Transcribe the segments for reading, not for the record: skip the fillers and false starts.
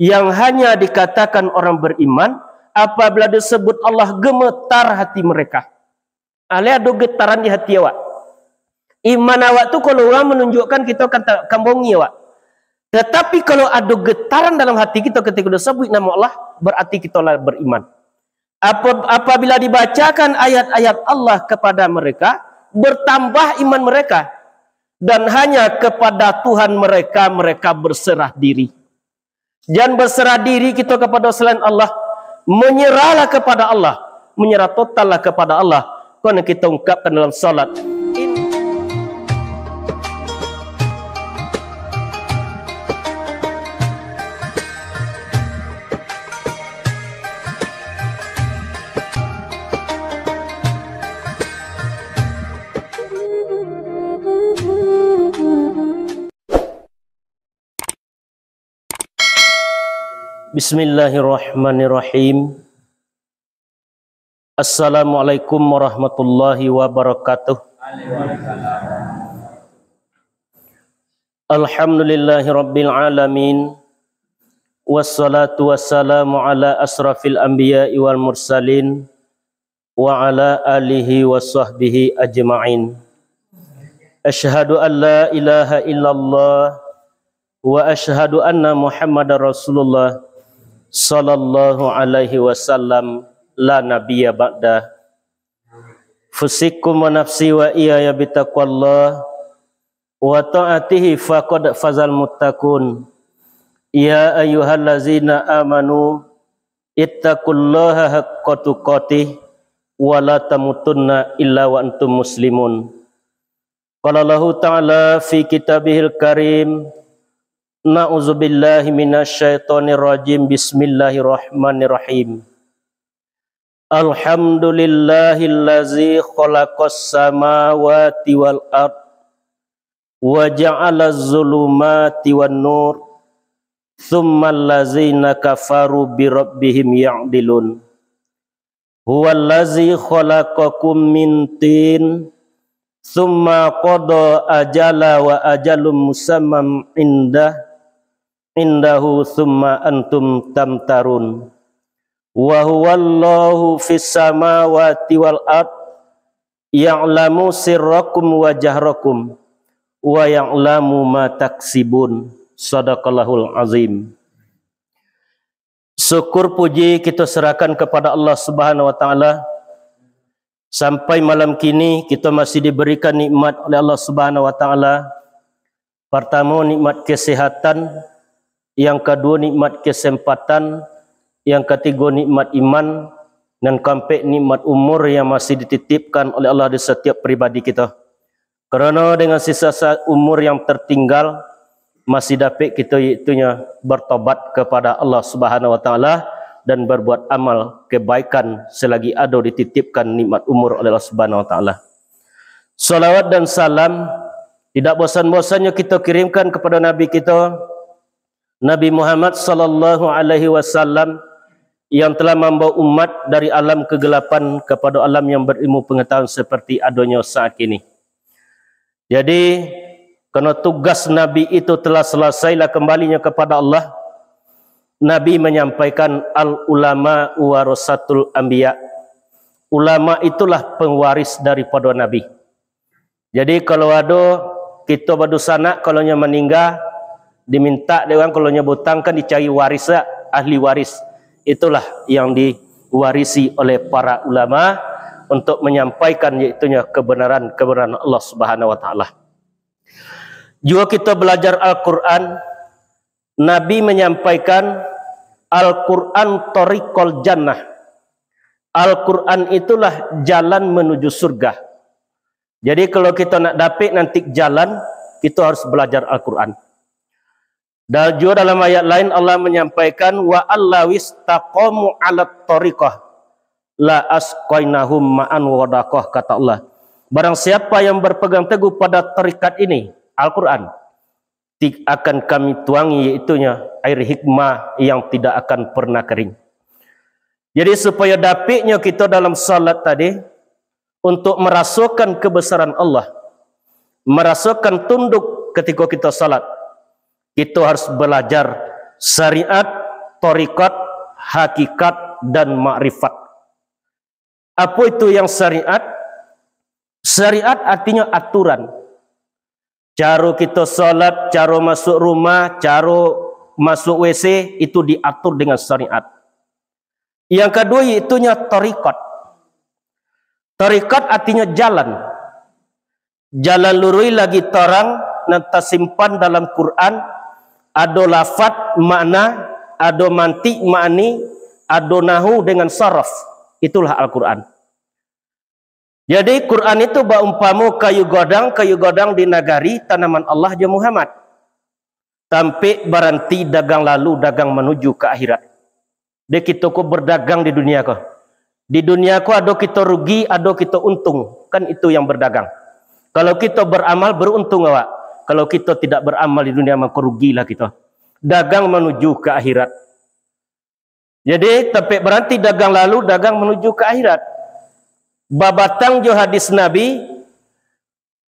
yang hanya dikatakan orang beriman apabila disebut Allah gemetar hati mereka. Ale ada getaran di hati awak. Iman awak tu kalau orang menunjukkan kita kata kambongi awak. Tetapi kalau ada getaran dalam hati kita ketika disebut nama Allah, berarti kita lah beriman. Apabila dibacakan ayat-ayat Allah kepada mereka, bertambah iman mereka. Dan hanya kepada Tuhan mereka berserah diri. Jangan berserah diri kita kepada selain Allah. Menyerahlah kepada Allah. Menyerah totallah kepada Allah. Kerana kita ungkapkan dalam salat. Bismillahirrahmanirrahim. Assalamualaikum warahmatullahi wabarakatuh. Alhamdulillahi rabbil alamin. Wassalatu wassalamu ala asrafil anbiya'i wal mursalin wa ala alihi wa sahbihi ajma'in. Asyhadu an la ilaha illallah wa asyhadu anna Muhammadar Rasulullah sallallahu alaihi wasallam la nabiyya ba'da. Fusikum wa nafsi wa iyaya bitaqwallah wa ta'atihi faqad fazal muttaqun. Ya ayyuhallazina amanu ittaqullaha haqqa tuqatih wa la tamutunna illa wa antum muslimun. Qala Allahu ta'ala fi kitabihil karim, na'udzubillahi minasyaitonir rajim. Bismillahirrahmanirrahim. Alhamdulillahillazi khalaqas samawati wal ard wa ja'alaz zulumati wan nur tsummal ladzina kafaru bi rabbihim ya'dilun. Huwallazi khalaqakum min tin tsumma qada ajala wa ajalum musamman indahu thumma antum tamtarun. Wa huwallahu fis samawati wal ard ya'lamu sirrakum wa jahrakum wa ya'lamu ma taksibun. Shadaqallahul azim. Syukur puji kita serahkan kepada Allah Subhanahu wa taala. Sampai malam kini kita masih diberikan nikmat oleh Allah Subhanahu wa taala. Pertama nikmat kesehatan, yang kedua nikmat kesempatan, yang ketiga nikmat iman, dan keempat nikmat umur yang masih dititipkan oleh Allah di setiap pribadi kita. Kerana dengan sisa umur yang tertinggal masih dapat kita itunya bertobat kepada Allah Subhanahu wa taala dan berbuat amal kebaikan selagi ada dititipkan nikmat umur oleh Allah Subhanahu wa taala. Salawat dan salam tidak bosan-bosannya kita kirimkan kepada Nabi kita, Nabi Muhammad sallallahu alaihi wasallam, yang telah membawa umat dari alam kegelapan kepada alam yang berilmu pengetahuan seperti adanya saat ini. Jadi kerana tugas Nabi itu telah selesailah kembalinya kepada Allah, Nabi menyampaikan al-ulama warasatul anbiya. Ulama itulah pewaris daripada Nabi. Jadi kalau ada kita berdosa kalau nya meninggal, diminta dia orang kalau nya butang kan dicari waris, ahli waris. Itulah yang diwarisi oleh para ulama untuk menyampaikan iaitunya kebenaran Allah Subhanahu wa taala. Juga kita belajar Al-Qur'an, Nabi menyampaikan Al-Quran tariqul jannah. Al-Quran itulah jalan menuju surga. Jadi kalau kita nak dapat nanti jalan, kita harus belajar Al-Quran. Dan juga dalam ayat lain Allah menyampaikan wa allawis taqamu 'alat tariqah la asqainahum ma'an wadaqah, kata Allah. Barang siapa yang berpegang teguh pada tarikat ini, Al-Quran, akan kami tuangi iaitunya air hikmah yang tidak akan pernah kering. Jadi supaya dapatnya kita dalam salat tadi untuk merasakan kebesaran Allah, merasakan tunduk ketika kita salat, kita harus belajar syariat tarikat, hakikat, dan ma'rifat. Apa itu yang syariat? Syariat artinya aturan. Cara kita solat, cara masuk rumah, cara masuk WC, itu diatur dengan syariat. Yang kedua itunya tarikat. Tarikat artinya jalan. Jalan lurus lagi terang, nanti simpan dalam Quran. Ada lafaz makna, ada mantik makni, ada nahu dengan saraf. Itulah Al-Quran. Jadi Quran itu baumpamu kayu godang di nagari tanaman Allah je Muhammad. Sampai berhenti dagang lalu, dagang menuju ke akhirat. Dia kita ko berdagang di dunia ko. Di dunia ko ada kita rugi, ada kita untung. Kan itu yang berdagang. Kalau kita beramal beruntung awak. Kalau kita tidak beramal di dunia maka rugilah kita. Dagang menuju ke akhirat. Jadi sampai berhenti dagang lalu, dagang menuju ke akhirat. Babatang jo hadis Nabi,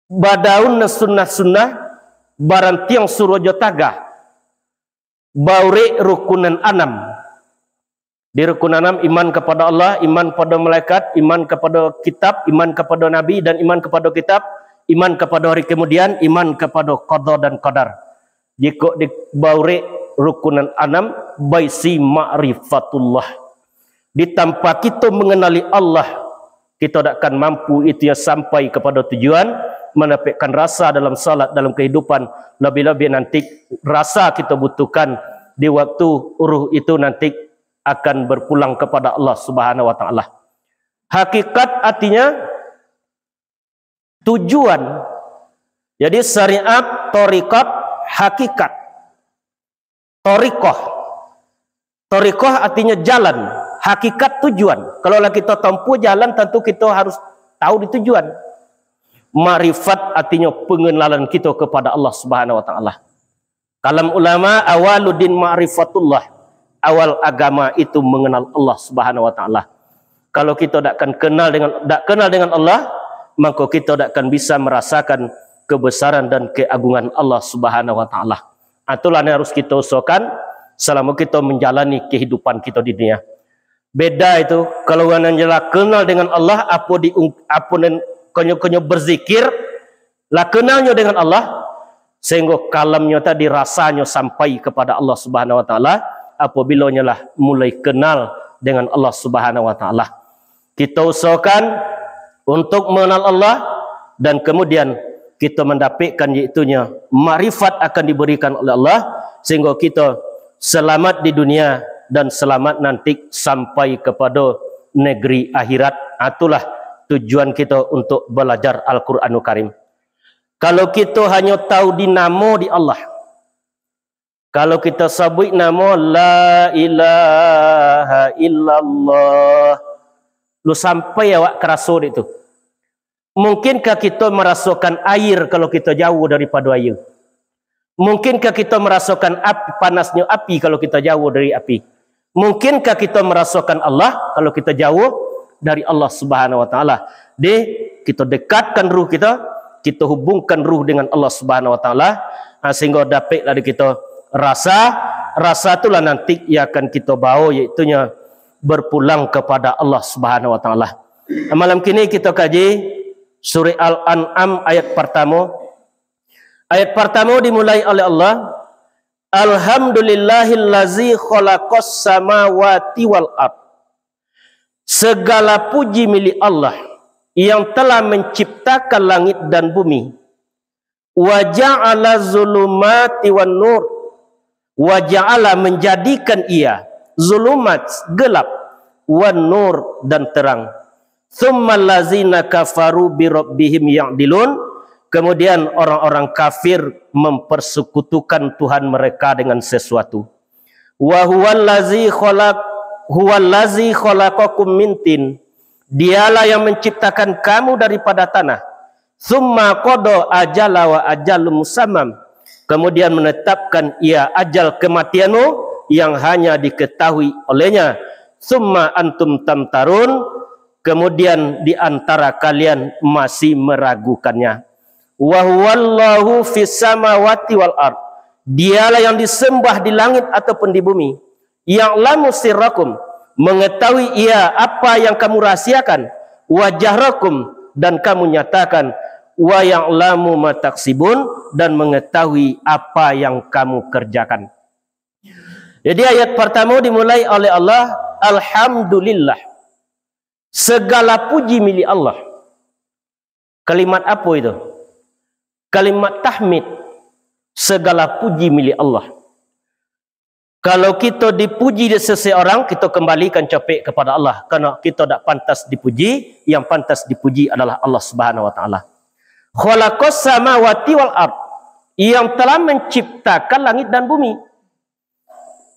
badaun sunnah-sunnah, barantiang suruh jo tagah. Bauri rukunan anam. Di rukunan 6 iman kepada Allah, iman kepada malaikat, iman kepada kitab, iman kepada nabi dan iman kepada kitab, iman kepada hari kemudian, iman kepada qada dan qadar. Jika di bauri rukunan 6 baisi ma'rifatullah. Di tanpa kita mengenali Allah, kita tidak akan mampu itu ya sampai kepada tujuan, mendapatkan rasa dalam salat, dalam kehidupan. Lebih-lebih nanti rasa kita butuhkan di waktu ruh itu nanti akan berpulang kepada Allah Subhanahu wa taala. Hakikat artinya tujuan. Jadi syariat, tarikat, hakikat. Tariqah artinya jalan, hakikat tujuan. Kalau kita tempuh jalan, tentu kita harus tahu di tujuan. Ma'rifat artinya pengenalan kita kepada Allah Subhanahu wa taala. Kalam ulama, awaluddin ma'rifatullah. Awal agama itu mengenal Allah Subhanahu wa taala. Kalau kita tak kenal dengan Allah, maka kita tak akan bisa merasakan kebesaran dan keagungan Allah Subhanahu wa taala. Itulah yang harus kita usahakan selama kita menjalani kehidupan kita di dunia. Beda itu kalau orang yang kenal dengan Allah, apa konyo berzikir, lah kenalnya dengan Allah, sehingga kalamnya tadi rasanya sampai kepada Allah Subhanahu wa taala apabila lah mulai kenal dengan Allah Subhanahu wa taala. Kita usahakan untuk mengenal Allah dan kemudian kita mendapatkan iaitunya ma'rifat akan diberikan oleh Allah sehingga kita selamat di dunia dan selamat nanti sampai kepada negeri akhirat. Itulah tujuan kita untuk belajar Al-Quranul Karim. Kalau kita hanya tahu di nama di Allah, kalau kita sebut nama la ilaha illallah, lu sampai awak kerasa itu. Mungkinkah kita merasakan air kalau kita jauh daripada air? Mungkinkah kita merasakan panasnya api kalau kita jauh dari api? Mungkinkah kita merasakan Allah kalau kita jauh dari Allah Subhanahu wa taala? Kita dekatkan ruh kita, kita hubungkan ruh dengan Allah Subhanahu wa taala sehingga dapatlah kita rasa itulah nanti yang akan kita bawa iaitunya berpulang kepada Allah Subhanahu wa taala. Malam kini kita kaji surah Al-An'am ayat pertama. Ayat pertama dimulai oleh Allah, Alhamdulillahillazi khalaqas samawati wal ard. Segala puji milik Allah yang telah menciptakan langit dan bumi. Wa ja'ala zulumati wan nur. Wa ja'ala menjadikan ia zulumat gelap, wan nur dan terang. Tsummal ladzina kafaru bi rabbihim ya'dilun. Kemudian orang-orang kafir mempersekutukan Tuhan mereka dengan sesuatu. Wa huwallazi khalaqakum min tin. Dialah yang menciptakan kamu daripada tanah. Tsumma qada ajala wa ajalum musammam. Kemudian menetapkan ia ajal kematianmu yang hanya diketahui olehnya. Tsumma antum tamtarun. Kemudian di antara kalian masih meragukannya. Wa huwallahu fis samawati wal ard. Dialah yang disembah di langit ataupun di bumi. Ya'lamu sirrakum, mengetahui ia apa yang kamu rahasiakan, wa jahrakum, dan kamu nyatakan, wa ya'lamu ma taksibun, dan mengetahui apa yang kamu kerjakan. Jadi ayat pertama dimulai oleh Allah, alhamdulillah, segala puji milik Allah. Kalimat apa itu? Kalimat tahmid, segala puji milik Allah. Kalau kita dipuji di seseorang, kita kembalikan capek kepada Allah. Karena kita tak pantas dipuji, yang pantas dipuji adalah Allah Subhanahu wa taala. Khalaqas samawati wal ard, yang telah menciptakan langit dan bumi.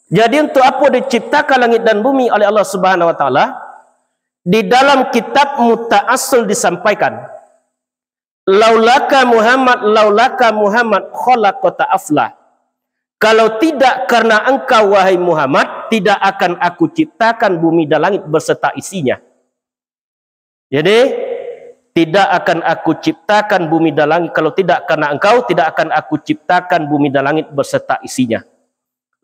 Jadi untuk apa diciptakan langit dan bumi oleh Allah Subhanahu wa taala? Di dalam kitab Muta'assul disampaikan, laulaka Muhammad khalaqata aflah. Kalau tidak karena engkau wahai Muhammad, tidak akan aku ciptakan bumi dan langit berserta isinya. Jadi tidak akan aku ciptakan bumi dan langit, kalau tidak karena engkau, tidak akan aku ciptakan bumi dan langit berserta isinya.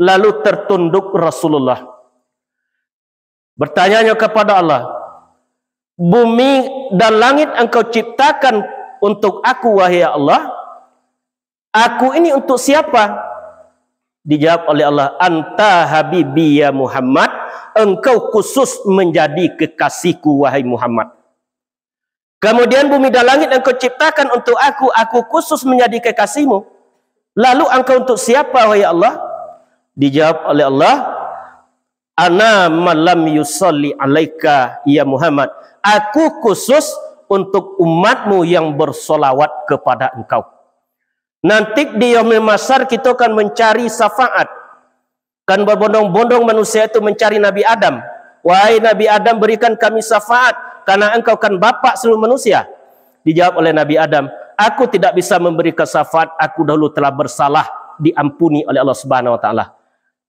Lalu tertunduk Rasulullah, bertanya kepada Allah, bumi dan langit engkau ciptakan untuk aku wahai Allah, aku ini untuk siapa? Dijawab oleh Allah, anta habibi ya Muhammad, engkau khusus menjadi kekasihku wahai Muhammad. Kemudian bumi dan langit engkau ciptakan untuk aku khusus menjadi kekasihmu. Lalu engkau untuk siapa wahai Allah? Dijawab oleh Allah, ana malam yusalli alaika ya Muhammad, aku khusus untuk umatmu yang bersolawat kepada engkau. Nanti di yaumil mahsyar kita akan mencari syafaat. Kan berbondong-bondong manusia itu mencari Nabi Adam. Wahai Nabi Adam, berikan kami syafaat, karena engkau kan bapak seluruh manusia. Dijawab oleh Nabi Adam, aku tidak bisa memberikan syafaat, aku dahulu telah bersalah, diampuni oleh Allah Subhanahu wa taala.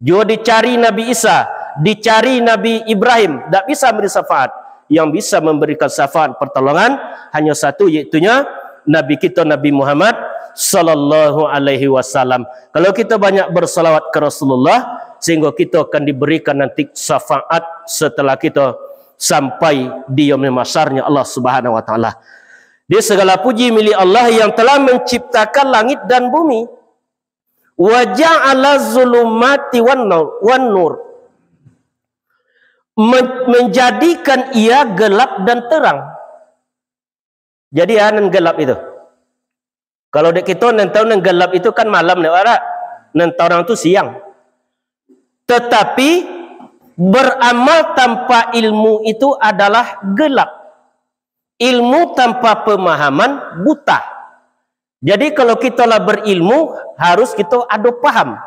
Juga dicari Nabi Isa, dicari Nabi Ibrahim, tidak bisa memberi syafaat. Yang bisa memberikan syafaat pertolongan hanya satu, yaitunya Nabi kita Nabi Muhammad sallallahu alaihi wasallam. Kalau kita banyak bersalawat ke Rasulullah, sehingga kita akan diberikan nanti syafaat setelah kita sampai di yaumil mahsyarnya Allah Subhanahu wa taala. Dia segala puji milik Allah yang telah menciptakan langit dan bumi. Wa ja'ala zulumati wan nur, menjadikan ia gelap dan terang. Jadi anan gelap itu. Kalau dek kita nanti tahu gelap itu kan malam nek ora. Nanti orang itu siang. Tetapi beramal tanpa ilmu itu adalah gelap. Ilmu tanpa pemahaman buta. Jadi kalau kita lah berilmu, harus kita ada paham.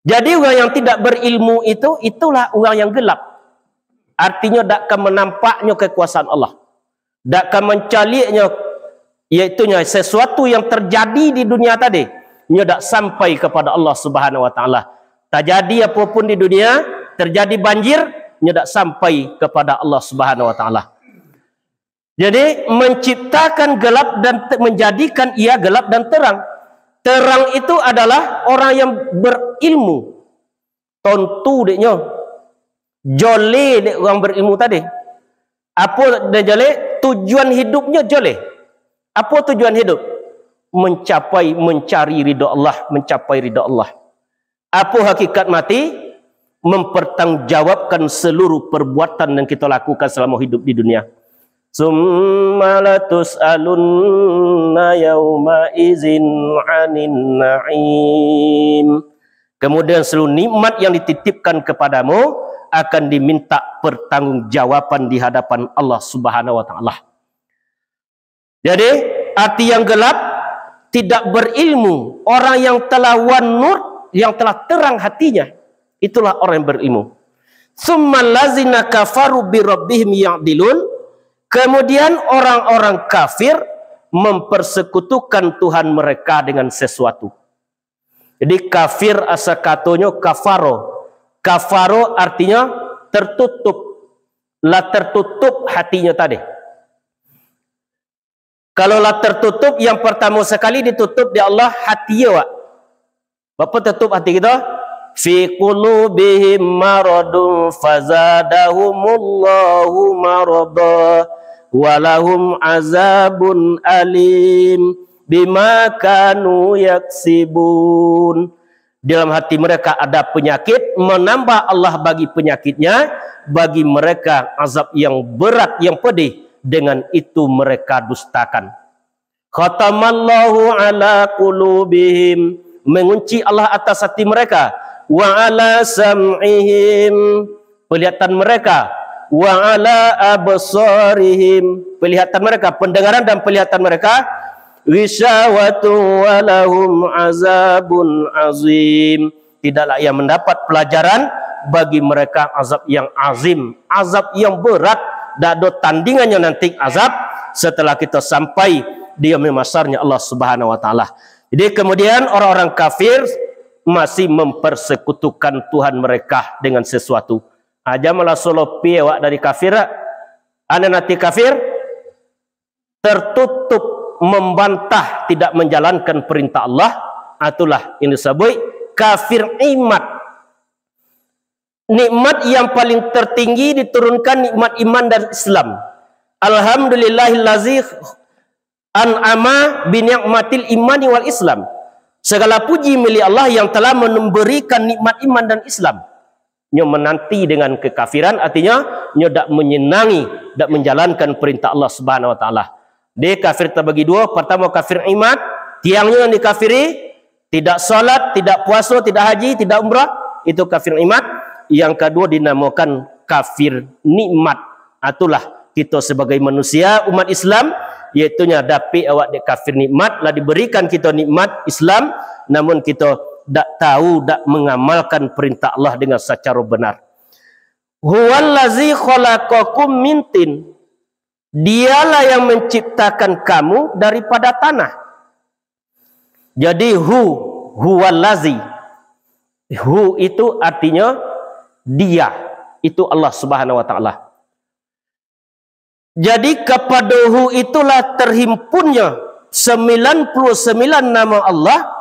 Jadi orang yang tidak berilmu itu, itulah orang yang gelap. Artinya tak akan menampaknya kekuasaan Allah. Tak akan mencaliknya, yaitunya sesuatu yang terjadi di dunia tadi. Ia tak sampai kepada Allah Subhanahu wa taala. Tak jadi apapun di dunia, terjadi banjir, ia tak sampai kepada Allah Subhanahu wa taala. Jadi menciptakan gelap dan menjadikan ia gelap dan terang. Terang itu adalah orang yang berilmu. Tontu deknya. Jole dek orang berilmu tadi. Apa dia jole? Tujuan hidupnya jole. Apa tujuan hidup? Mencari ridha Allah, mencapai ridha Allah. Apa hakikat mati? Mempertanggungjawabkan seluruh perbuatan yang kita lakukan selama hidup di dunia. Summa latus'alunna yawma izin 'anin na'im. Kemudian seluruh nikmat yang dititipkan kepadamu akan diminta pertanggungjawaban di hadapan Allah Subhanahu wa taala. Jadi arti yang gelap tidak berilmu, orang yang telah wan-nur, yang telah terang hatinya, itulah orang yang berilmu. Summa lazina kafaru bi rabbihim ya'dilun. Kemudian orang-orang kafir mempersekutukan Tuhan mereka dengan sesuatu. Jadi kafir asal katanya kafaro. Kafaro artinya tertutup. Lah tertutup hatinya tadi. Kalau lah tertutup, yang pertama sekali ditutup di Allah hati ya. Bapak tutup hati kita? fi qulubihim maradun fazadahumullahu marada walahum azabun alim bima kanu yaksibun. Dalam hati mereka ada penyakit, menambah Allah bagi penyakitnya, bagi mereka azab yang berat, yang pedih, dengan itu mereka dustakan. Khatamallahu ala qulubihim, mengunci Allah atas hati mereka, wa ala sam'ihim, penglihatan mereka, wa ala absarihim, penglihatan mereka, pendengaran dan penglihatan mereka, wisawatu walahum azabun azim, tidaklah ia mendapat pelajaran, bagi mereka azab yang azim, azab yang berat, dan ada tandingannya nanti azab setelah kita sampai di masarnya Allah Subhanahu wa taala. Jadi kemudian orang-orang kafir masih mempersekutukan Tuhan mereka dengan sesuatu. Aja malah solo piawak dari kafir, anda nanti kafir tertutup membantah, tidak menjalankan perintah Allah, itulah ini disebut kafir iman. Nikmat yang paling tertinggi diturunkan nikmat iman dan Islam. Alhamdulillahillazi an'ama bi ni'matil imani wal Islam. Segala puji milik Allah yang telah memberikan nikmat iman dan Islam. Nyo menanti dengan kekafiran, artinya nyo dak menyenangi, dak menjalankan perintah Allah Subhanahu wa taala. Dia kafir terbagi dua. Pertama kafir iman, tiangnya yang dikafiri, tidak salat, tidak puasa, tidak haji, tidak umrah, itu kafir iman. Yang kedua dinamakan kafir nikmat. Itulah kita sebagai manusia umat Islam, iaitunya dapat awak dek kafir nikmat, lah diberikan kita nikmat Islam, namun kita tak tahu, tak mengamalkan perintah Allah dengan secara benar. Huwallazi khalaqakum min tin, dialah yang menciptakan kamu daripada tanah. Jadi huwallazi, hu itu artinya dia, itu Allah Subhanahu wa taala. Jadi kepada hu itulah terhimpunnya 99 nama Allah,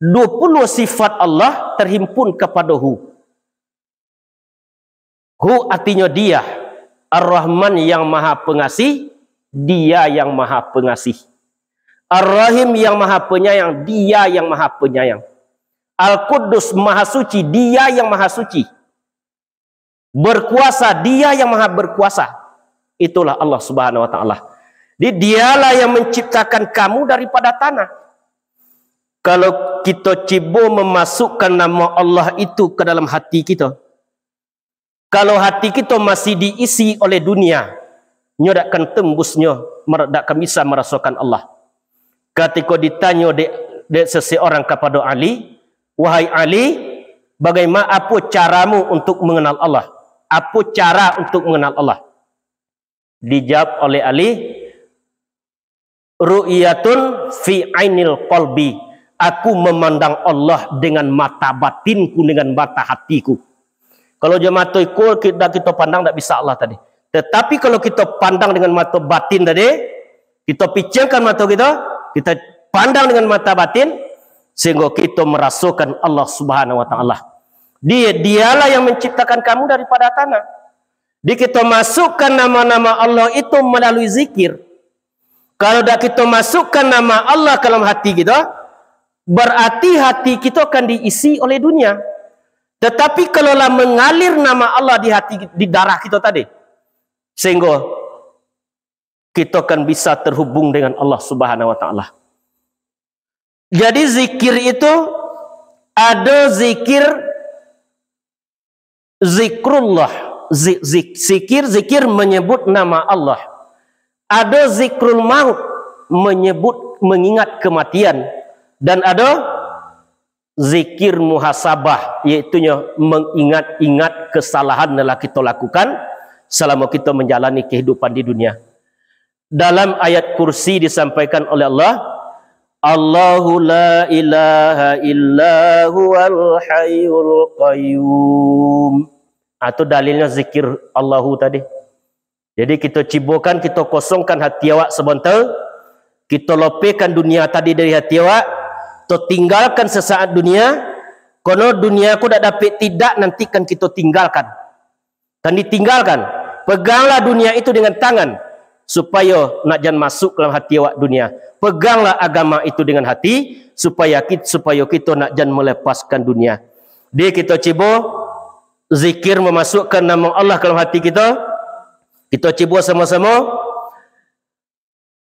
20 sifat Allah terhimpun kepada hu. Hu artinya dia. Ar-Rahman yang maha pengasih, dia yang maha pengasih. Ar-Rahim yang maha penyayang, dia yang maha penyayang. Al-Quddus maha suci, dia yang maha suci. Berkuasa, dia yang maha berkuasa. Itulah Allah Subhanahu wa taala. Dialah yang menciptakan kamu daripada tanah. Kalau kita cuba memasukkan nama Allah itu ke dalam hati kita, kalau hati kita masih diisi oleh dunia, nyo dak akan tembusnya, dak akan bisa merasakan Allah. Ketika ditanya dek seseorang kepada Ali, wahai Ali, bagaimana, apa caramu untuk mengenal Allah? Apa cara untuk mengenal Allah? Dijawab oleh Ali, ru'yatun fi ainil qalbi. Aku memandang Allah dengan mata batinku, dengan mata hatiku. Kalau dia mata ikut, kita pandang tak bisa Allah tadi. Tetapi kalau kita pandang dengan mata batin tadi, kita picangkan mata kita pandang dengan mata batin, sehingga kita merasakan Allah Subhanahu wa taala. Dialah yang menciptakan kamu daripada tanah. Kita masukkan nama-nama Allah itu melalui zikir. Kalau dah kita masukkan nama Allah ke dalam hati kita, berarti hati kita akan diisi oleh dunia. Tetapi kalaulah mengalir nama Allah di hati, di darah kita tadi, sehingga kita akan bisa terhubung dengan Allah Subhanahu wa taala. Jadi zikir itu ada zikrullah, zikir menyebut nama Allah. Ada zikrul maut, menyebut mengingat kematian, dan ada zikir muhasabah, iaitu mengingat-ingat kesalahan yang kita lakukan selama kita menjalani kehidupan di dunia. Dalam ayat kursi disampaikan oleh Allah, Allahu la ilaha illa huwal hayyul qayyum. Itu dalilnya zikir Allahu tadi. Jadi kita cibokan, kita kosongkan hati awak sebentar, kita lopekan dunia tadi dari hati awak, kita tinggalkan sesaat dunia, Kono dunia ku dak dapat tidak nanti kan kita tinggalkan. Dan ditinggalkan. Peganglah dunia itu dengan tangan supaya nak jangan masuk dalam hati awak dunia. Peganglah agama itu dengan hati supaya kita nak jangan melepaskan dunia. Dia kita cuba zikir memasukkan nama Allah dalam hati kita. Kita cuba sama-sama.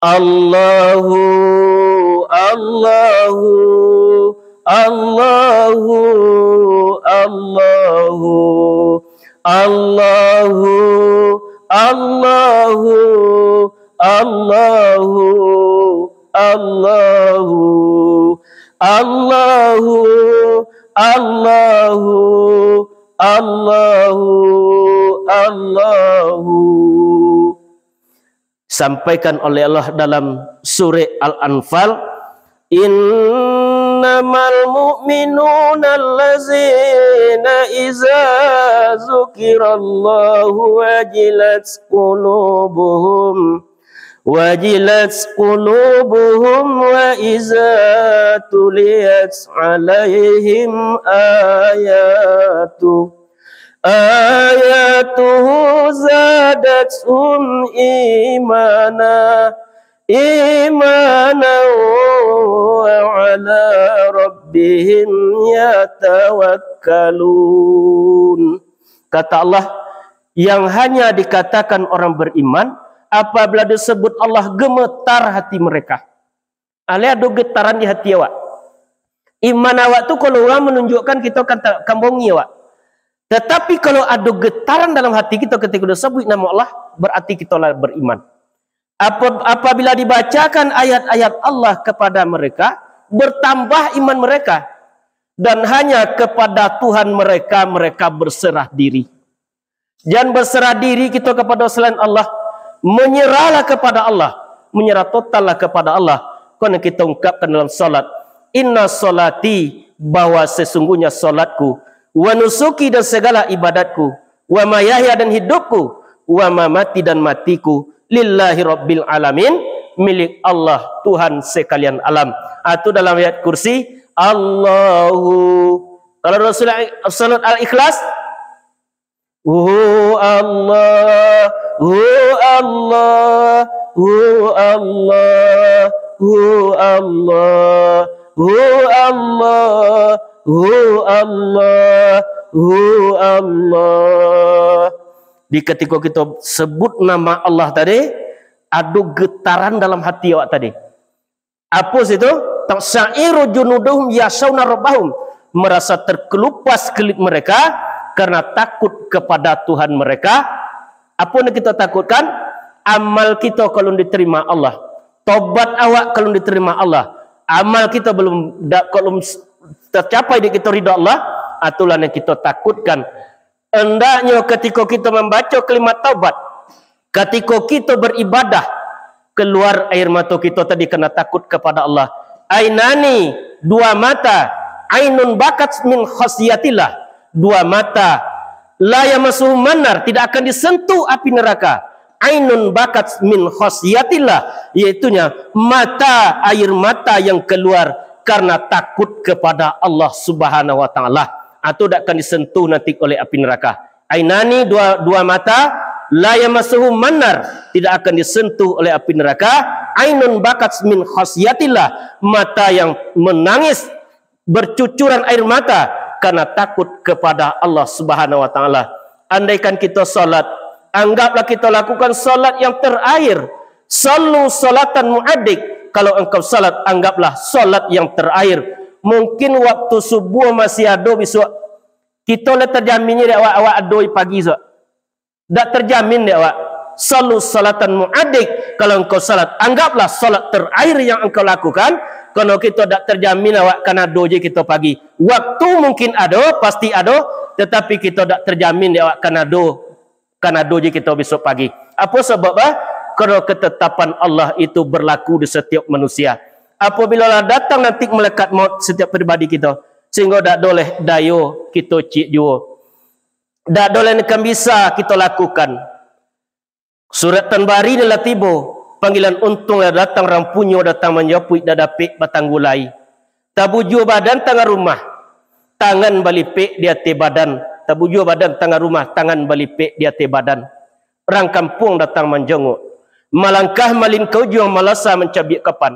Allahu Allahu Allahu Allahu Allahu Allahu Allahu Allahu Allahu Allahu Allahu Allahu. Sampaikan oleh Allah dalam surah Al-Anfal, innamal mu'minuna allazina iza zukirallahu wajilat qulubuhum wa iza tuliyat alaihim ayatuhu zadatuhum imana wa ala rabbihim yatawakkalun. Kata Allah, yang hanya dikatakan orang beriman apabila disebut Allah gemetar hati mereka. Ada getaran di hati awak. Iman awak tu kalau orang menunjukkan kita kan bongi awak. Tetapi kalau ada getaran dalam hati kita ketika disebut nama Allah, berarti kita lah beriman. Apabila dibacakan ayat-ayat Allah kepada mereka, bertambah iman mereka. Dan hanya kepada Tuhan mereka berserah diri. Jangan berserah diri kita kepada selain Allah. Menyerahlah kepada Allah. Menyerah totallah kepada Allah. Karena kita ungkapkan dalam salat, inna salati, bahwa sesungguhnya salatku, wa nusuki dan segala ibadatku, wa mayahya dan hidupku, wa mamati dan matiku, lillahi rabbil alamin, milik Allah Tuhan sekalian alam. Itu dalam ayat kursi. Allahu, kalau Rasulullah salat al-ikhlas, Allah, Allah, Allah, Allah, Allah, Allah, Allah. Di ketika kita sebut nama Allah tadi, ada getaran dalam hati awak tadi. Apa itu? Taksairu junuduhum yasawna rabbahum, merasa terkelupas kelip mereka karena takut kepada Tuhan mereka. Apa yang kita takutkan? Amal kita kalau diterima Allah, tobat awak kalau diterima Allah, amal kita belum tercapai di kita ridha Allah, itulah yang kita takutkan. Hendaknya ketika kita membaca kalimat taubat, ketika kita beribadah, keluar air mata kita tadi karena takut kepada Allah. Ainani, dua mata, ainun bakat min khasyatillah, dua mata, la yamassuhum manar, tidak akan disentuh api neraka. Ainun bakat min khasyatillah, yaitunya mata, air mata yang keluar karena takut kepada Allah Subhanahu wa taala. Atau tidak akan disentuh nanti oleh api neraka. Ainani, dua mata, la yamassuhum manar, tidak akan disentuh oleh api neraka. Ainun bakat min khasyatillah, mata yang menangis bercucuran air mata karena takut kepada Allah Subhanahu wa taala. Andaikan kita salat, anggaplah kita lakukan salat yang terakhir. Sallu salatan muaddik, kalau engkau salat anggaplah salat yang terakhir. Mungkin waktu subuh masih ada besok. Kita le terjaminnya dia awak adoi pagi so. Tak terjamin dia awak. Sallu salatan muaddik, kalau engkau salat anggaplah salat terakhir yang engkau lakukan. Kalau kita tak terjamin awak kena doje kita pagi. Waktu mungkin ada, pasti ada, tetapi kita tak terjamin dia awak kena doje kita besok pagi. Apa sebabnya? Kerana ketetapan Allah itu berlaku di setiap manusia. Apabila datang nanti melekat maut setiap pribadi kita, sehingga tak boleh dayo kita cik jua, tak boleh akan bisa kita lakukan. Surat Tanbari adalah tiba, panggilan untung datang rampunyo datang menjapui dah dapik batang gulai. Tabuju badan tengah rumah, tangan balipik dia te badan, tabuju badan tengah rumah, tangan balipik dia te badan. Orang kampung datang menjenguk, malangkah malin kau juang malasa mencabik kapan.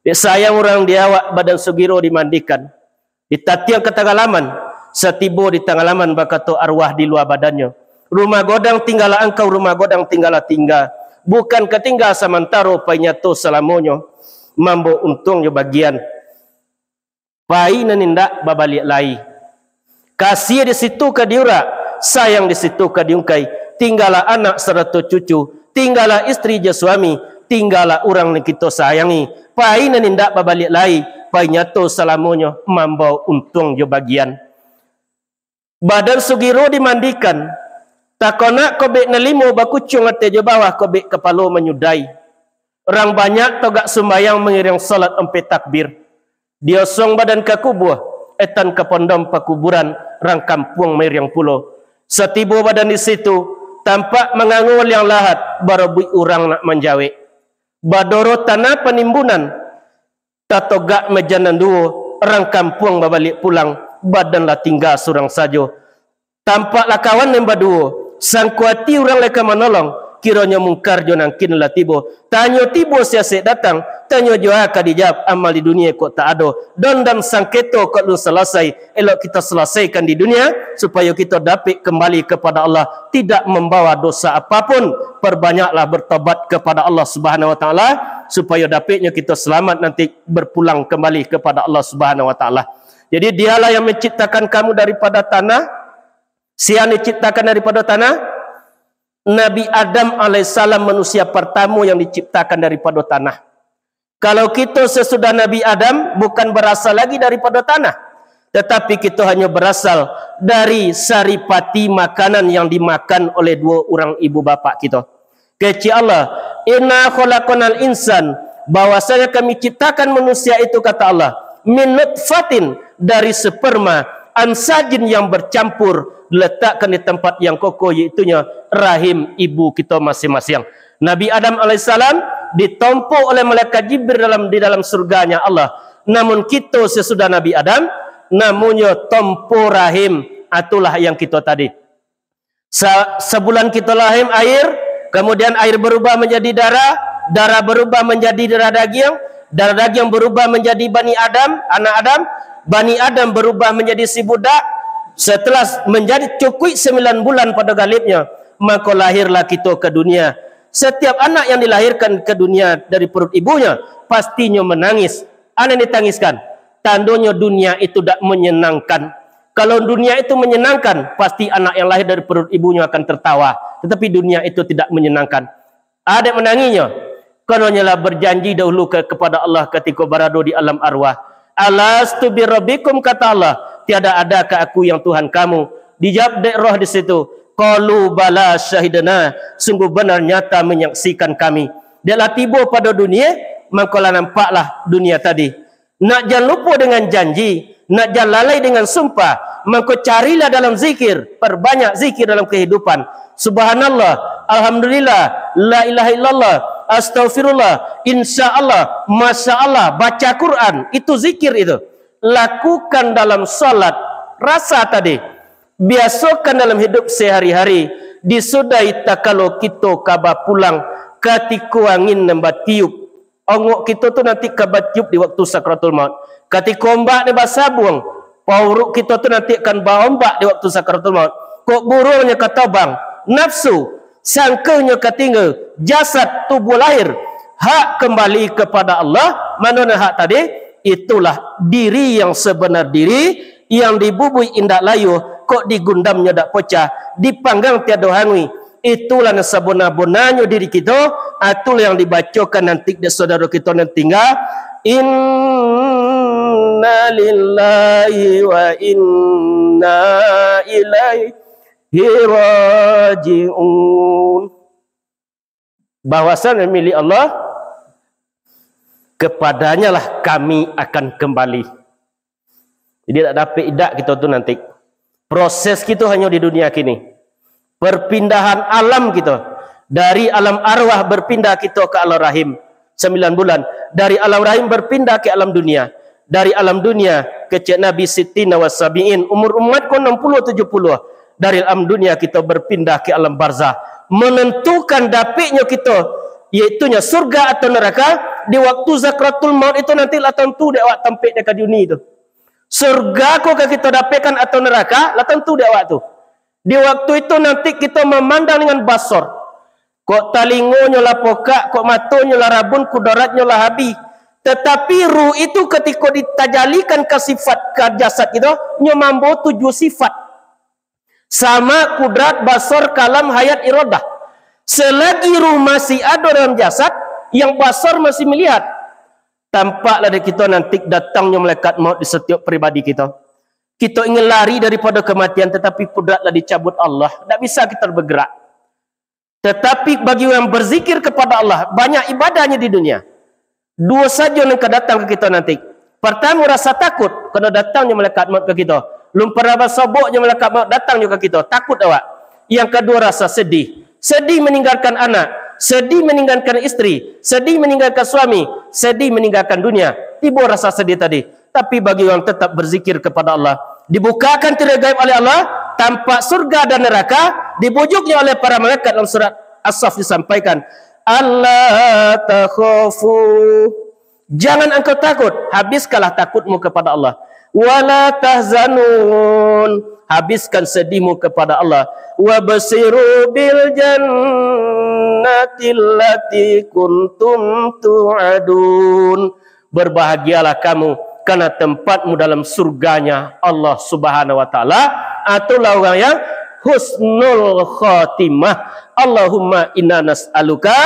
Dia sayang orang dia awak badan Sugiro dimandikan. Ditatiang ke Tagalaman, setibo di Tagalaman bakato arwah di luar badannya. Rumah godang tinggalah engkau, rumah godang tinggalah tinggal. Bukan ketinggal samantaro painyato selamonyo. Mambo untungnya bagian. Pai nanindak babalik lai. Kasih di situ ke diura, sayang di situ ke diungkai. Tinggalah anak serta cucu, tinggalah istri je suami, tinggalah orang yang kita sayangi. Pai nanindak babalik lai, pai nyato salamonyo mambo untung jo bagian. Badan Sugiro dimandikan. Takona kobek nalimo bakucung ate jo bawah kobek kepalo menyudai. Orang banyak togak sembahyang mengiring salat empe takbir. Diosong badan ke kubur, etan ke pondom pakuburan rang kampung meriang pulau. Setibo badan di situ, tampak mengangul yang lahat, barabui orang nak menjawe. Badoro tanah penimbunan, tatogak mejanan duo, orang kampung babalik pulang, badanlah tinggal surang sajo. Tampaklah kawan yang baduo, sang kuati orang leka menolong, kiranya mungkar jonang kinlah tibo. Tanyo tibo siasik datang, tanyo joa kadijab amal di dunia kok tak ada. Dondam sangketo kok lu selesai, elok kita selesaikan di dunia supaya kita dapat kembali kepada Allah, tidak membawa dosa apapun. Perbanyaklah bertobat kepada Allah Subhanahu wa taala supaya dapatnya kita selamat nanti berpulang kembali kepada Allah Subhanahu wa taala. Jadi dialah yang menciptakan kamu daripada tanah. Siapa diciptakan daripada tanah? Nabi Adam alaihissalam manusia pertama yang diciptakan daripada tanah. Kalau kita sesudah Nabi Adam bukan berasal lagi daripada tanah, tetapi kita hanya berasal dari saripati makanan yang dimakan oleh dua orang ibu bapa kita. Keci Allah, inna khalaqnal insan, bahwasanya kami ciptakan manusia itu kata Allah, min nutfatin, dari sperma, ansajin yang bercampur, letakkan di tempat yang kokoh, yaitunya rahim ibu kita masing-masing. Nabi Adam alaihissalam ditompok oleh malaikat Jibril di dalam surganya Allah. Namun kita sesudah Nabi Adam, namanya tompo rahim, itulah yang kita tadi. Sebulan kita lahir air, kemudian air berubah menjadi darah, darah berubah menjadi darah daging berubah menjadi Bani Adam, anak Adam, Bani Adam berubah menjadi si budak. Setelah menjadi cukup 9 bulan pada galibnya, maka lahirlah kita ke dunia. Setiap anak yang dilahirkan ke dunia dari perut ibunya pastinya menangis. Apa yang ditangiskan? Tandanya dunia itu tidak menyenangkan. Kalau dunia itu menyenangkan, pasti anak yang lahir dari perut ibunya akan tertawa. Tetapi dunia itu tidak menyenangkan. Ada yang menanginya. Karenanya berjanji dahulu kepada Allah ketika berada di alam arwah. Alastu bi rabbikum, kata Allah, tiada adakah aku yang Tuhan kamu? Dijawab dek roh di situ. Qalu bala syahidana, sungguh benar nyata menyaksikan kami. Dialah tiba pada dunia, maka nampaklah dunia tadi. Nak jangan lupa dengan janji, nak jangan lalai dengan sumpah, maka carilah dalam zikir, perbanyak zikir dalam kehidupan. Subhanallah, alhamdulillah, la ilaha illallah, astaghfirullah, insyaallah, masyaallah, baca Quran, itu zikir itu. Lakukan dalam salat, rasa tadi. Biasakan dalam hidup sehari-hari. Disudai tak kalau kita kabar pulang ketika angin nambah tiup. Ongok kita tu nanti kabar tiup di waktu sakratul maut. Ketika ombak ni basabung, pauruk kita tu nanti akan baombak di waktu sakratul maut. Kok burungnya kata bang, nafsu, sangkanya ketinggal, jasad tubuh lahir, hak kembali kepada Allah. Mana hak tadi? Itulah diri yang sebenar diri, yang dibubui indak layu, kok digundamnya dak pecah, dipanggang tiada hangui. Itulah sebenar-benarnya diri kita. Itulah yang dibacakan nanti di saudara kita yang tinggal. Inna lillahi wa inna ilaihi raji'un. Bahwasanya milik Allah, kepadanya lah kami akan kembali. Jadi tak dapat idak kita tu nanti. Proses kita hanya di dunia kini. Perpindahan alam kita. Dari alam arwah berpindah kita ke alam rahim. 9 bulan. Dari alam rahim berpindah ke alam dunia. Dari alam dunia kecil Nabi sittina wa sabiin, umur umatku 60-70. Dari alam dunia kita berpindah ke alam barzah, menentukan dapiknya kita, iaitunya surga atau neraka. Di waktu zakratul maut itu nanti lah tentu dia awak tampik dekat dunia itu. Surga kau kita dapatkan atau neraka lah tentu dia awak tu. Di waktu itu nanti kita memandang dengan basar. Kok talingonya lah pokak, kok matonya lah rabun, kudaratnya lah habis. Tetapi ruh itu ketika ditajalikan ke sifat ke jasad itu, nya mampu 7 sifat. Sama kudrat, basar, kalam, hayat, iradah. Selagi ruh masih ada dalam jasad, yang basar masih melihat, tampaklah dari kita nanti datangnya malaikat maut di setiap pribadi kita. Kita ingin lari daripada kematian, tetapi kudratlah dicabut Allah. Tak bisa kita bergerak. Tetapi bagi yang berzikir kepada Allah, banyak ibadahnya di dunia. 2 saja yang akan datang ke kita nanti. Pertama, rasa takut kerana datangnya malaikat maut ke kita. Lumpur abang soboknya malaikat maut datang juga kita. Takut awak. Yang kedua, rasa sedih. Sedih meninggalkan anak. Sedih meninggalkan isteri. Sedih meninggalkan suami. Sedih meninggalkan dunia. Tiba rasa sedih tadi. Tapi bagi orang tetap berzikir kepada Allah, dibukakan tirai gaib oleh Allah, tampak surga dan neraka, dibujuknya oleh para malaikat. Dalam surat As-Saff disampaikan, Allah takhafu, jangan engkau takut, habiskanlah takutmu kepada Allah. Wala tahzanun, habiskan sedihmu kepada Allah. Wa basiru bil jannati allati kuntum tu'adun, berbahagialah kamu karena tempatmu dalam surganya Allah Subhanahu wa taala. Atulah orang yang husnul khatimah. Allahumma inna nas'aluka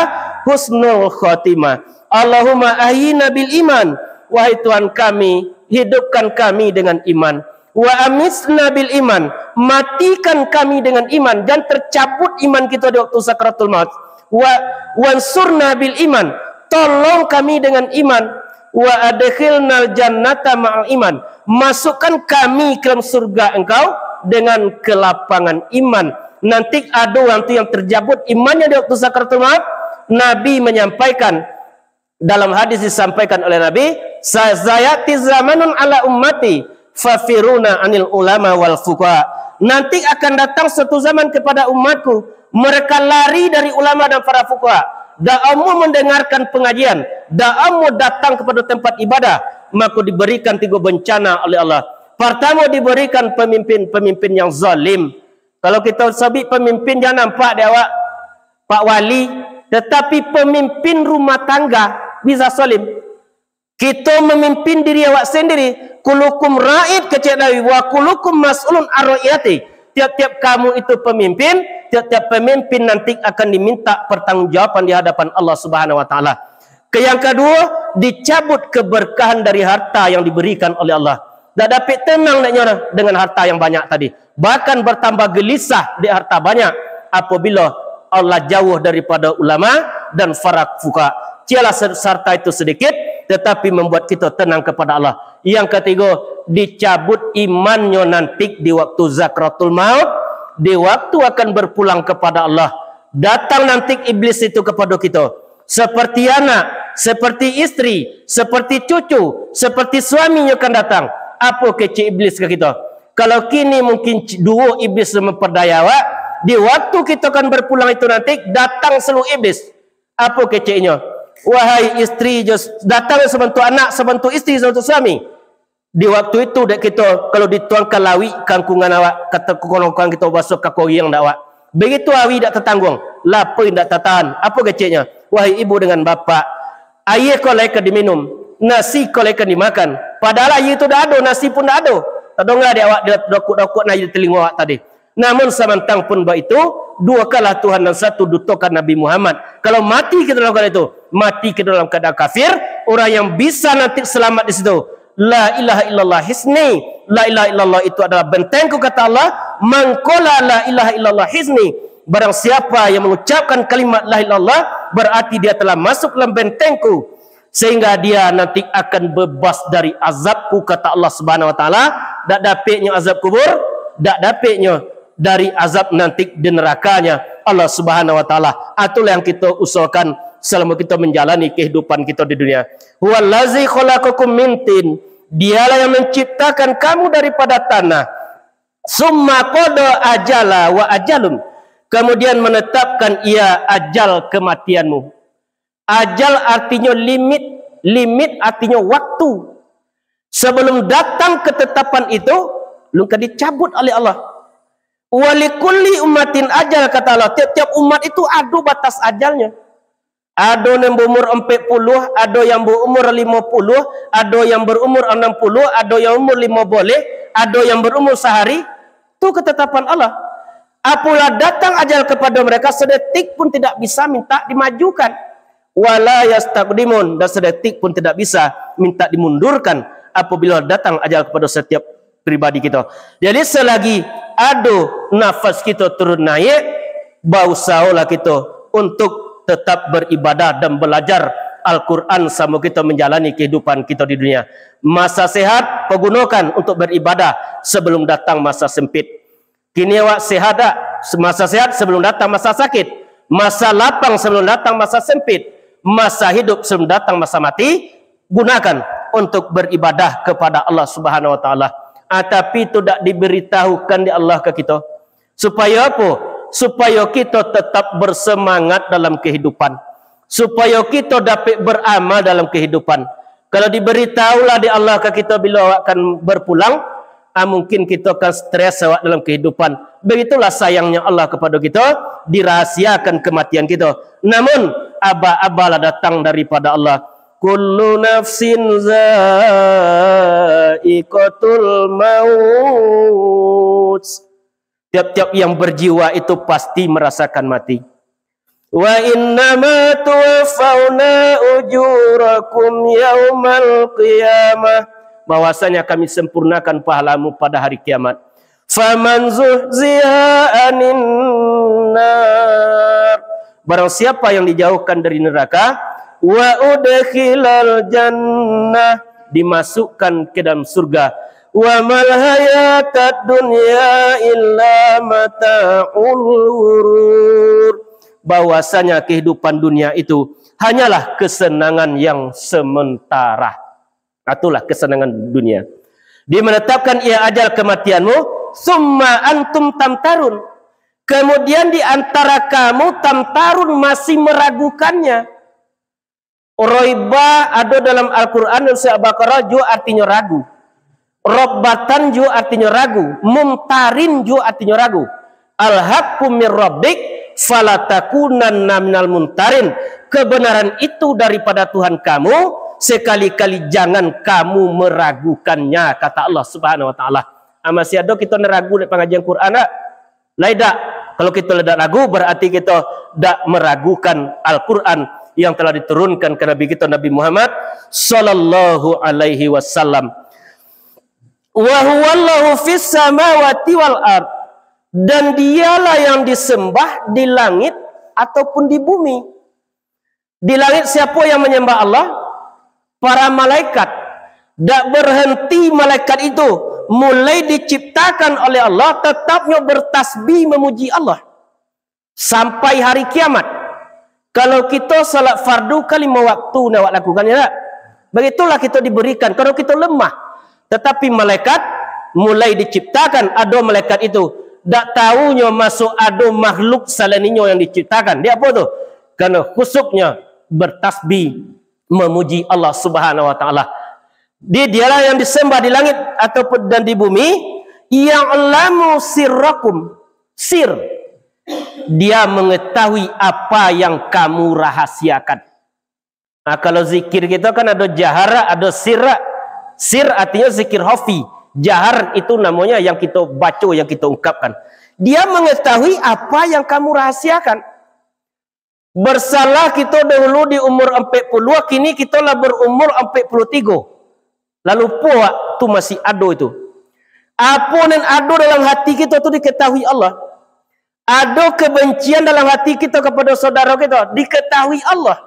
husnul khatimah. Allahumma ahyina bil iman, wahai Tuhan kami, hidupkan kami dengan iman. Wa amisna bil iman, matikan kami dengan iman, dan tercabut iman kita di waktu sakratul maut. Wa wansurna bil iman, tolong kami dengan iman. Wa adkhilnal jannata ma'al iman, masukkan kami ke dalam surga engkau dengan kelapangan iman. Nanti ada orang tu yang terjabut imannya di waktu sakratul maut. Nabi menyampaikan, dalam hadis disampaikan oleh Nabi, sayati zamanun ala ummati fafiruna anil ulama wal fuqaha, nanti akan datang satu zaman kepada umatku, mereka lari dari ulama dan para fuqaha. Da'amu mendengarkan pengajian, da'amu datang kepada tempat ibadah, maka diberikan 3 bencana oleh Allah. Pertama, diberikan pemimpin-pemimpin yang zalim. Kalau kita sabit pemimpin, jangan nampak dia awak Pak Wali, tetapi pemimpin rumah tangga bisa zalim. Kita memimpin diri awak sendiri. Kulukum ra'id, kecil Nabi, wa kulukum mas'ulun ar-ra'iyati. Tiap-tiap kamu itu pemimpin, tiap-tiap pemimpin nanti akan diminta pertanggungjawaban di hadapan Allah Subhanahu wa taala. Yang kedua, dicabut keberkahan dari harta yang diberikan oleh Allah. Tak dapat tenang dengan harta yang banyak tadi. Bahkan bertambah gelisah di harta banyak apabila Allah jauh daripada ulama dan para fuqaha. Tiada harta itu sedikit, tetapi membuat kita tenang kepada Allah. Yang ketiga, dicabut imannya nanti di waktu zakratul maut, di waktu akan berpulang kepada Allah. Datang nanti iblis itu kepada kita, seperti anak, seperti istri, seperti cucu, seperti suaminya akan datang. Apa kecil iblis ke kita? Kalau kini mungkin 2 iblis memperdaya awak, di waktu kita akan berpulang itu nanti datang seluruh iblis. Apa kecilnya? Wahai istri, datang sebentuk anak, sebentuk istri, sebentuk suami. Di waktu itu kita kalau dituangkan lawi kangkungan awak, kata konon-konon kita basuh kakori yang awak. Begitu awi tak tertanggung, lapar tak tertahan. Apa kecilnya? Wahai ibu dengan bapa, air kau layak diminum, nasi kau layak dimakan. Padahal air itu dah ada, nasi pun dah ada. Tadonglah dia awak dia dokuk-dokuk naik di telinga awak tadi. Namun samantang pun begitu, 2 kalah Tuhan dan 1 dutokan Nabi Muhammad. Kalau mati kita dalam keadaan itu, mati kita dalam keadaan kafir, orang yang bisa nanti selamat di situ. La ilaha illallah hisni. La ilaha illallah itu adalah bentengku, kata Allah. Mangkola la ilaha illallah hisni. Barang siapa yang mengucapkan kalimat la ilaha illallah, berarti dia telah masuk dalam bentengku, sehingga dia nanti akan bebas dari azabku, kata Allah Subhanahu wa taala. Tak dapatnya azab kubur, tak dapatnya dari azab nanti di nerakanya Allah Subhanahu wa taala. Itulah yang kita usahakan selama kita menjalani kehidupan kita di dunia. Huwallazi khalaqakum min tin Dialah yang menciptakan kamu daripada tanah. Summa qada ajala wa ajalun. Kemudian menetapkan ia ajal kematianmu. Ajal artinya limit, limit artinya waktu. Sebelum datang ketetapan itu, luka dicabut oleh Allah. Walikulli ummatin ajal, kata Allah. Tiap-tiap umat itu ada batas ajalnya. Ada yang berumur 40, ada yang berumur 50, ada yang berumur 60, ada yang umur 5 boleh, ada yang berumur sehari. Itu ketetapan Allah. Apabila datang ajal kepada mereka, sedetik pun tidak bisa minta dimajukan. Wala yastaqdimun, dan sedetik pun tidak bisa minta dimundurkan apabila datang ajal kepada setiap pribadi kita. Jadi selagi ada nafas kita turun naik, berusahalah kita untuk tetap beribadah dan belajar Al-Quran sama kita menjalani kehidupan kita di dunia. Masa sehat pergunakan untuk beribadah sebelum datang masa sempit. Kini awak sehat tak? Masa sehat sebelum datang masa sakit. Masa lapang sebelum datang masa sempit. Masa hidup sebelum datang masa mati. Gunakan untuk beribadah kepada Allah Subhanahu Wa Taala. Tapi tidak diberitahukan di Allah ke kita. Supaya apa? Supaya kita tetap bersemangat dalam kehidupan. Supaya kita dapat beramal dalam kehidupan. Kalau diberitahulah di Allah ke kita bila awak akan berpulang, mungkin kita akan stres awak dalam kehidupan. Begitulah sayangnya Allah kepada kita, dirahasiakan kematian kita. Namun aba-abalah datang daripada Allah. Kullu nafsin za'iqatul maut. Tiap-tiap yang berjiwa itu pasti merasakan mati. Wa innama tuwaffawna ujurakum yaumal qiyamah. Bahwasanya kami sempurnakan pahalamu pada hari kiamat. Faman zuhziha 'anil nar. Barang siapa yang dijauhkan dari neraka, wa udkhilal jannah, dimasukkan ke dalam surga. Wa mal hayatad dunya illa mata'ul ghurur. Bahwasanya kehidupan dunia itu hanyalah kesenangan yang sementara. Itulah kesenangan dunia. Dia menetapkan ia ajal kematianmu, summa antum tamtarun. Kemudian di antara kamu tamtarun masih meragukannya. Roiba ada dalam Al-Quran dan Surah Al-Baqarah juga artinya ragu. Robbatan juga artinya ragu. Mumtarin juga artinya ragu. Al-haqqu mir rabbik falatakunanna minal mumtarin. Kebenaran itu daripada Tuhan kamu, sekali-kali jangan kamu meragukannya, kata Allah Subhanahu Wa Taala. Masih ada kita ragu di pengajian Quran tak? Tidak. Kalau kita tidak ragu, berarti kita tidak meragukan Al-Quran yang telah diturunkan ke Nabi kita Nabi Muhammad sallallahu alaihi wasallam. Wa huwallahu fis samawati wal ard. Dan dialah yang disembah di langit ataupun di bumi. Di langit siapa yang menyembah Allah? Para malaikat. Tak berhenti malaikat itu, mulai diciptakan oleh Allah, tetapnya bertasbih memuji Allah sampai hari kiamat. Kalau kita salat fardu kali 5 waktu nak lakukan, ya tak? Begitulah kita diberikan. Kalau kita lemah, tetapi malaikat mulai diciptakan, ada malaikat itu tak tahunya masuk ada makhluk selainnya yang diciptakan. Dia apa tu? Karena khusuknya bertasbih memuji Allah Subhanahu Wa Taala. Dialah yang disembah di langit ataupun dan di bumi. Ya'lamu sirrakum. Sir. Dia mengetahui apa yang kamu rahasiakan. Kalau zikir kita kan ada jahara, ada sirra. Sir artinya zikir khafi. Jahar itu namanya yang kita baca, yang kita ungkapkan. Dia mengetahui apa yang kamu rahasiakan. Bersalah kita dahulu di umur 40, kini kita lah berumur 43. Lalu puak tu masih ada itu. Apa yang ada dalam hati kita tu diketahui Allah. Ada kebencian dalam hati kita kepada saudara kita, diketahui Allah.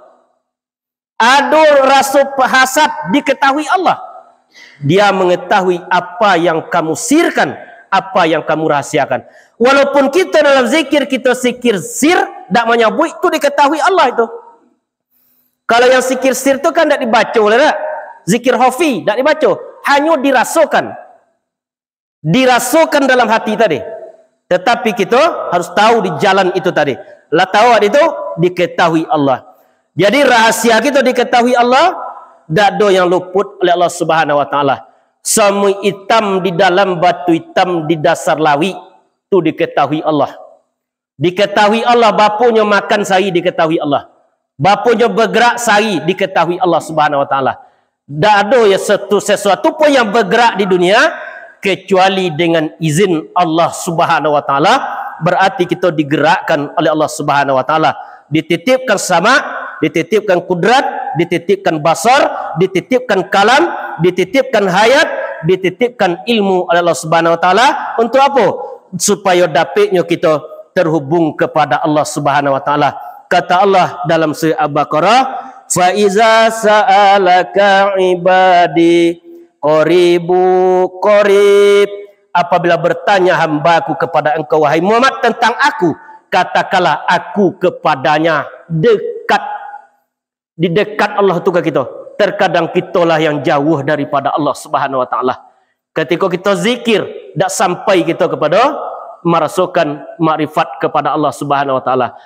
Ada rasa hasad, diketahui Allah. Dia mengetahui apa yang kamu sirkan, apa yang kamu rahasiakan. Walaupun kita dalam zikir, kita zikir sir, tak menyebut, itu diketahui Allah itu. Kalau yang zikir sir itu kan tak dibaca oleh tak? Zikir khafi, tak dibaca. hanya dirasukan dalam hati tadi. Tetapi kita harus tahu di jalan itu tadi. La tahu itu diketahui Allah. Jadi rahasia kita diketahui Allah, tak ada yang luput oleh Allah Subhanahu wa taala. Semua hitam di dalam batu hitam di dasar lawi itu diketahui Allah. Diketahui Allah, bapunya makan sehari diketahui Allah. Bapunya bergerak sehari diketahui Allah Subhanahu wa taala. Tak ada ya sesuatu pun yang bergerak di dunia kecuali dengan izin Allah Subhanahu wa taala. Berarti kita digerakkan oleh Allah Subhanahu wa taala. Dititipkan sama, dititipkan kudrat, dititipkan basar, dititipkan kalam, dititipkan hayat, dititipkan ilmu oleh Allah Subhanahu wa taala. Untuk apa? Supaya dapatnya kita terhubung kepada Allah Subhanahu wa taala. Kata Allah dalam surah Al-Baqarah, fa iza sa'alaka ibadi qarib, apabila bertanya hambaku kepada engkau wahai Muhammad tentang aku, katakanlah aku kepadanya dekat. Di dekat Allah tu ke kita. Terkadang kitalah yang jauh daripada Allah Subhanahu wa taala. Ketika kita zikir, tak sampai kita kepada merasukan makrifat kepada Allah Subhanahu wa taala.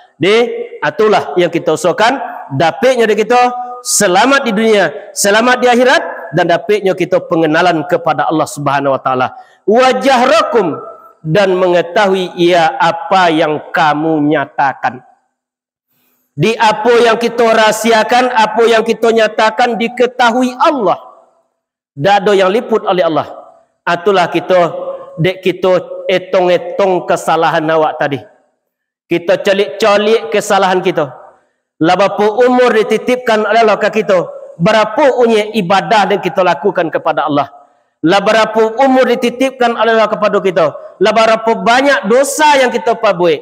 Itulah yang kita usahakan dapatnya dari kita selamat di dunia, selamat di akhirat, dan dapatnya kita pengenalan kepada Allah Subhanahu wa taala. Wajahrakum, dan mengetahui ia apa yang kamu nyatakan. Di apa yang kita rahsiakan, apa yang kita nyatakan diketahui Allah. Tak ada yang liput oleh Allah. Itulah kita etong-etong kesalahan awak tadi. Kita colik-colik kesalahan kita. Lah berapa umur dititipkan oleh Allah ke kita, berapa punya ibadah yang kita lakukan kepada Allah. Lah berapa umur dititipkan oleh Allah kepada kita, lah berapa banyak dosa yang kita perbuat.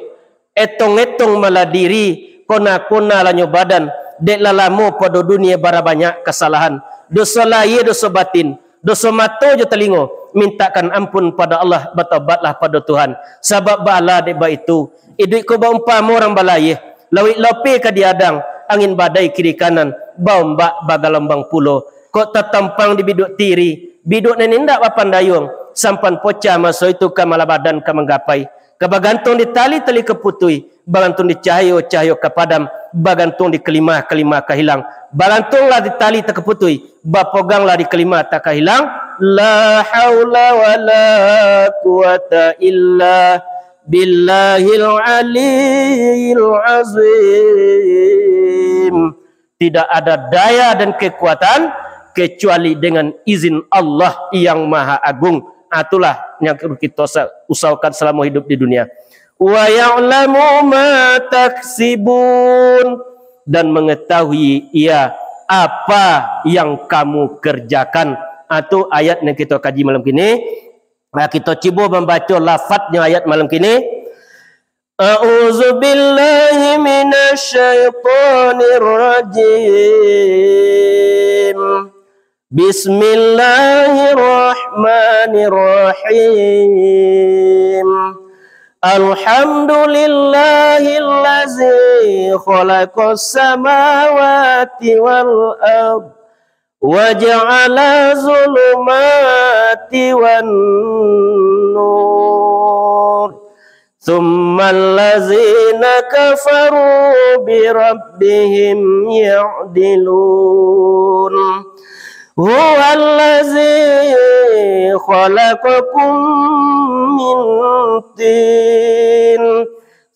Etong-etong malah diri, kona-kona lanyo badan, dek lalamu pada dunia bara banyak kesalahan. Dosa lahir, dosa batin, dosa mata je telinga. Mintakan ampun pada Allah, bertobatlah pada Tuhan. Sebab bala dek ba itu, iduk ko ba umpama orang balai, lawit lope ka diadang, angin badai kiri kanan, bau mbak bagalombang pulo. Kok tertampang di biduk tiri, biduk nenindak papan dayung, sampan poca masa itu ka malabadan ka menggapai. Kebagantung di tali-tali keputui, bagantung di cahaya-cahaya kepadam, bagantung di kelimah-kelimah kehilang. Bagantunglah di tali tak keputui, bapoganglah di kelimah tak kehilang. La haula wa la quwata illa billahil aliyil azim. Tidak ada daya dan kekuatan kecuali dengan izin Allah yang Maha Agung. Itulah yang kita usahakan selama hidup di dunia. Wa ya'lamu ma taksibun, dan mengetahui ia apa yang kamu kerjakan. Itu ayat yang kita kaji malam kini. Kita cuba membaca lafadznya ayat malam kini. A'udzu billahi minasyaitonir rajim. Bismillahirrahmanirrahim. Alhamdulillahillazi khalaqas samawati wal ardh wa ja'ala zulumati wan nur. Thumma allazina kafaru bi rabbihim ya'dilun. Huwa allazi khalaqakum min tin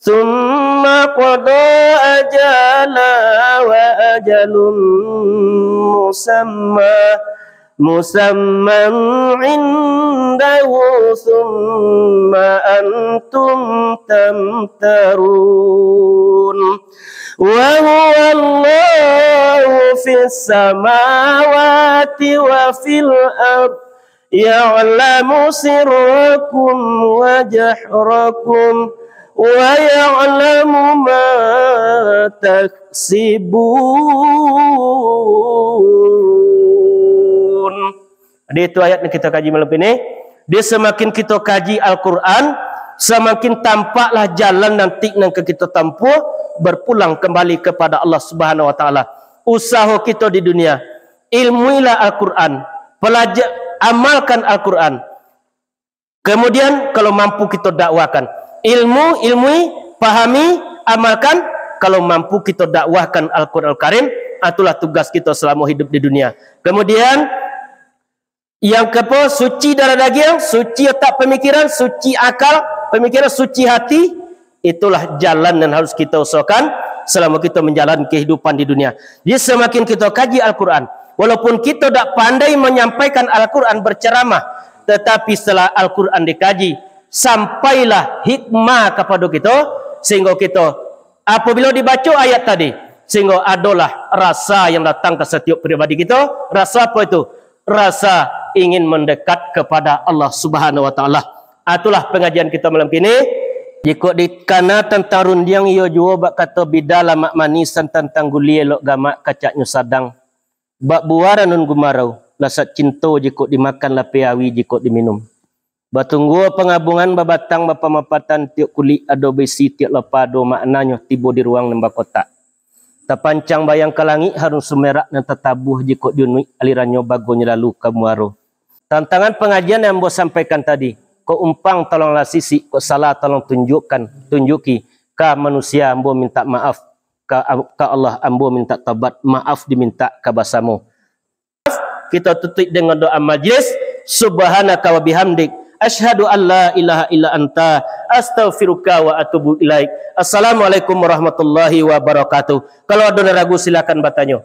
thumma qada ajala wa ajalun musamman indahu thumma antum tamtarun. Wa huwa Allahu fis samawati wa fil ardh ya'lamu sirrakum wa jahrakum wa ya'lamu ma taksibun. Jadi itu ayat yang kita kaji malam ini. Dia semakin kita kaji Al-Quran, semakin tampaklah jalan nanti yang kita tempuh berpulang kembali kepada Allah Subhanahu wa taala. Usaha kita di dunia, ilmuilah Al-Quran, amalkan Al-Quran. Kemudian kalau mampu kita dakwakan. Ilmui, pahami, amalkan. Kalau mampu kita dakwahkan Al-Quran Al-Karim. Itulah tugas kita selama hidup di dunia. Kemudian yang kedua, suci darah daging, suci otak pemikiran, suci akal pemikiran, suci hati. Itulah jalan yang harus kita usahakan selama kita menjalani kehidupan di dunia. Jadi semakin kita kaji Al-Quran, walaupun kita tak pandai menyampaikan Al-Quran berceramah, tetapi setelah Al-Quran dikaji, sampailah hikmah kepada kita, sehingga kita apabila dibaca ayat tadi, sehingga adalah rasa yang datang ke setiap pribadi kita. Rasa apa itu? Rasa ingin mendekat kepada Allah Subhanahu wa taala. Itulah pengajian kita malam ini. Jika dikana tentang rundiang ia jua bak kata bidala mak manisan tentang gulie lok gamak kacaknya sadang. Bak buara nun gumarau. Lasat cinta jika dimakan lapiawi jika diminum. Batunggu pengabungan babatang bapamapatan tiuk kulit ado besi tiuk lepado maknanya tiba di ruang nembak kotak. Tapancang bayang ke langit harun semerak dan tetabuh jika diunui alirannya bagonya lalu kamuaro. Tantangan pengajian yang bos sampaikan tadi. Kau umpang tolonglah sisi, kau salah tolong tunjuki. Ka manusia ambo minta maaf, ka Allah ambo minta tabat, maaf diminta ka basamu. Kita tutup dengan doa majlis. Subhanaka wa bihamdik, asyhadu an la ilaha illa anta, astaghfiruka wa atubu ilaik. Assalamualaikum warahmatullahi wabarakatuh. Kalau ada ragu silakan bertanya.